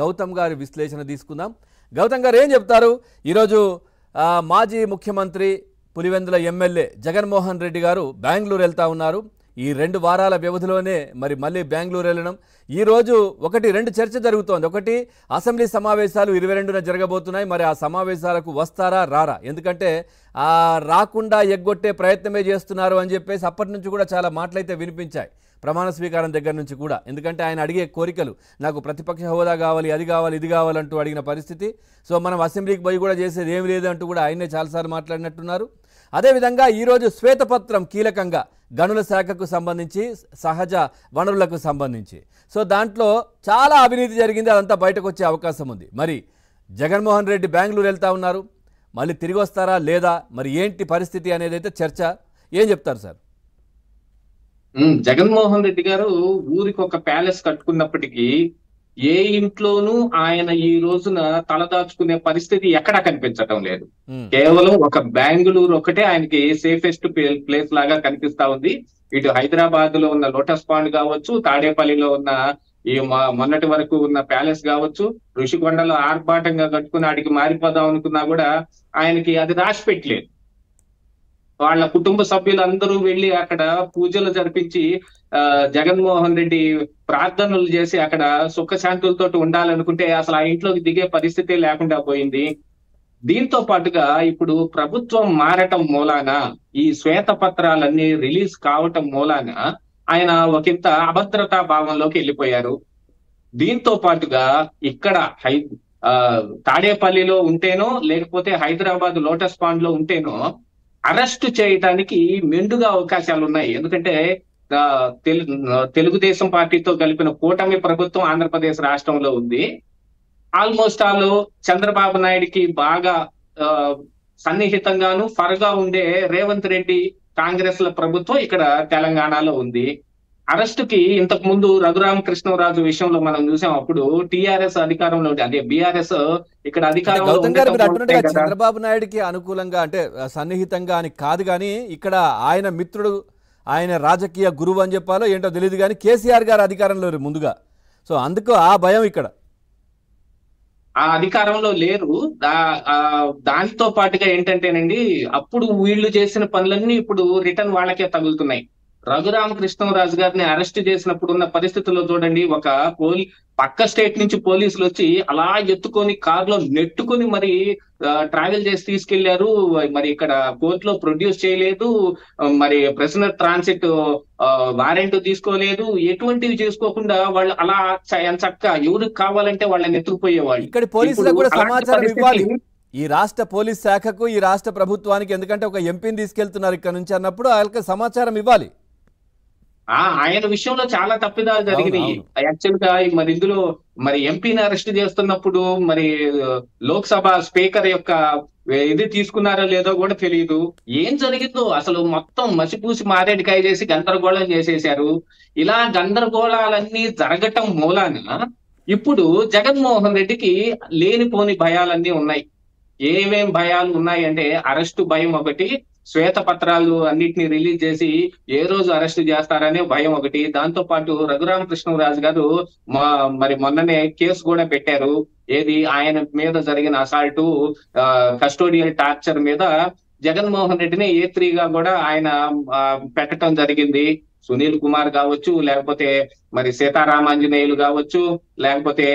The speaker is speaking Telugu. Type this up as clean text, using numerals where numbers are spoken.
గౌతమ్ గారి విశ్లేషణ తీసుకుందాం. గౌతమ్ గారు ఏం చెప్తారు? ఈరోజు మాజీ ముఖ్యమంత్రి పులివెందుల ఎమ్మెల్యే జగన్మోహన్ రెడ్డి గారు బెంగళూరు వెళ్తా ఉన్నారు. ఈ 2 వారాల వ్యవధిలోనే మళ్ళీ బెంగళూరు వెళ్ళడం. ఈరోజు రెండు చర్చ జరుగుతోంది. ఒకటి, అసెంబ్లీ సమావేశాలు 22న జరగబోతున్నాయి. మరి ఆ సమావేశాలకు వస్తారా రారా? ఎందుకంటే రాకుండా ఎగ్గొట్టే ప్రయత్నమే చేస్తున్నారు అని చెప్పేసి అప్పటి నుంచి కూడా చాలా మాటలైతే వినిపించాయి, ప్రమాణ స్వీకారం దగ్గర నుంచి కూడా. ఎందుకంటే ఆయన అడిగే కోరికలు, నాకు ప్రతిపక్ష హోదా కావాలి, అది కావాలి, ఇది కావాలంటూ అడిగిన పరిస్థితి. సో మనం అసెంబ్లీకి పోయి కూడా చేసేది ఏమి లేదు అంటూ కూడా ఆయనే చాలాసార్లు మాట్లాడినట్టున్నారు. అదేవిధంగా ఈరోజు శ్వేతపత్రం కీలకంగా గనుల శాఖకు సంబంధించి, సహజ వనరులకు సంబంధించి. సో దాంట్లో చాలా అవినీతి జరిగింది, అదంతా బయటకు వచ్చే అవకాశం ఉంది. మరి జగన్మోహన్ రెడ్డి బెంగళూరు వెళ్తా ఉన్నారు, మళ్ళీ తిరిగి వస్తారా లేదా, మరి ఏంటి పరిస్థితి అనేది అయితే చర్చ. ఏం చెప్తారు సార్? జగన్మోహన్ రెడ్డి గారు ఊరికి ఒక ప్యాలెస్ కట్టుకున్నప్పటికీ ఏ ఇంట్లోనూ ఆయన ఈ రోజున తలదాచుకునే పరిస్థితి ఎక్కడా కనిపించటం లేదు. కేవలం ఒక బెంగళూరు ఒకటే ఆయనకి సేఫెస్ట్ ప్లేస్ లాగా కనిపిస్తా ఉంది. ఇటు హైదరాబాద్ లో ఉన్న లోటస్ పాండ్ కావచ్చు, తాడేపల్లిలో ఉన్న ఈ మొన్నటి వరకు ఉన్న ప్యాలెస్ కావచ్చు, ఋషికొండలో ఆర్భాటంగా కట్టుకుని ఆడికి మారిపోదాం అనుకున్నా కూడా ఆయనకి అది రాసి పెట్టలేదు. వాళ్ళ కుటుంబ సభ్యులందరూ వెళ్లి అక్కడ పూజలు జరిపించి జగన్మోహన్ రెడ్డి ప్రార్థనలు చేసి అక్కడ సుఖశాంతులతో ఉండాలనుకుంటే అసలు ఆ ఇంట్లోకి దిగే పరిస్థితే లేకుండా పోయింది. దీంతో పాటుగా ఇప్పుడు ప్రభుత్వం మారటం మూలాన, ఈ శ్వేతపత్రాలన్నీ రిలీజ్ కావటం మూలాన ఆయన ఒకంత అభద్రతా భావంలోకి వెళ్ళిపోయారు. దీంతో పాటుగా ఇక్కడ తాడేపల్లిలో ఉంటేనో లేకపోతే హైదరాబాద్ లోటస్ పాండ్ లో ఉంటేనో అరెస్టు చేయడానికి మెండుగా అవకాశాలు ఉన్నాయి. ఎందుకంటే తెలుగుదేశం పార్టీతో కలిపిన కూటమి ప్రభుత్వం ఆంధ్రప్రదేశ్ రాష్ట్రంలో ఉంది. ఆల్మోస్ట్ ఆల్ చంద్రబాబు నాయుడికి బాగా సన్నిహితంగాను ఫర్గా ఉండే రేవంత్ రెడ్డి కాంగ్రెస్ ల ప్రభుత్వం ఇక్కడ తెలంగాణలో ఉంది. అరెస్టుకి ఇంతకు ముందు రఘురామకృష్ణరాజు విషయంలో మనం చూసాం. అప్పుడు టిఆర్ఎస్ అధికారంలో ఉండే, అదే బీఆర్ఎస్ ఇక్కడ అధికారంలో. చంద్రబాబు నాయుడికి అనుకూలంగా అంటే సన్నిహితంగా అని కాదు, కానీ ఇక్కడ ఆయన మిత్రుడు, ఆయన రాజకీయ గురువు అని చెప్పాలో ఏంటో తెలియదు, కానీ కేసీఆర్ గారు అధికారంలో ముందుగా. సో అందుకు ఆ భయం ఇక్కడ. ఆ అధికారంలో లేరు. దానితో పాటుగా ఏంటంటేనండి, అప్పుడు వీళ్ళు చేసిన పనులన్నీ ఇప్పుడు రిటర్న్ వాళ్ళకే తగులుతున్నాయి. రఘురామకృష్ణరాజు గారిని అరెస్ట్ చేసినప్పుడు ఉన్న పరిస్థితుల్లో చూడండి, ఒక పక్క స్టేట్ నుంచి పోలీసులు వచ్చి అలా ఎత్తుకొని కారులో నెట్టుకొని మరి ట్రావెల్ చేసి తీసుకెళ్లారు. మరి ఇక్కడ కోర్టులో ప్రొడ్యూస్ చేయలేదు, మరి ప్రిజనర్ ట్రాన్సిట్ వారెంట్ తీసుకోలేదు, ఎటువంటివి చేసుకోకుండా వాళ్ళు అలా చక్క ఎవరికి కావాలంటే వాళ్ళని ఎత్తుకుపోయేవాళ్ళు. ఇక్కడ పోలీసులకు కూడా సమాచారం ఇవ్వాలి, ఈ రాష్ట్ర పోలీస్ శాఖకు, ఈ రాష్ట్ర ప్రభుత్వానికి. ఎందుకంటే ఒక ఎంపీని తీసుకెళ్తున్నారు ఇక్కడ నుంచి అన్నప్పుడు వాళ్ళకి సమాచారం ఇవ్వాలి. ఆయన విషయంలో చాలా తప్పిదాలు జరిగినాయి. యాక్చువల్ గా మరి ఇందులో మరి ఎంపీని అరెస్ట్ చేస్తున్నప్పుడు మరి లోక్సభ స్పీకర్ యొక్క ఇది తీసుకున్నారో లేదో కూడా తెలియదు. ఏం జరిగిందో అసలు మొత్తం మసిపూసి మారేడికాయ చేసి గందరగోళం చేసేశారు. ఇలా గందరగోళాలన్నీ జరగటం మూలాన ఇప్పుడు జగన్మోహన్ రెడ్డికి లేనిపోని భయాలన్నీ ఉన్నాయి. ఏమేం భయాలు ఉన్నాయి అంటే, అరెస్టు భయం ఒకటి, శ్వేతపత్రాలు అన్నిటిని రిలీజ్ చేసి ఏ రోజు అరెస్ట్ చేస్తారనే భయం ఒకటి. దాంతో పాటు రఘురామకృష్ణరాజు గారు మరి మొన్ననే కేసు కూడా పెట్టారు. ఏది, ఆయన మీద జరిగిన అసాల్టు, కస్టోడియల్ టార్చర్ మీద జగన్మోహన్ రెడ్డిని A3గా కూడా ఆయన పెట్టడం జరిగింది. సునీల్ కుమార్ కావచ్చు, లేకపోతే మరి సీతారామాంజనేయులు కావచ్చు, లేకపోతే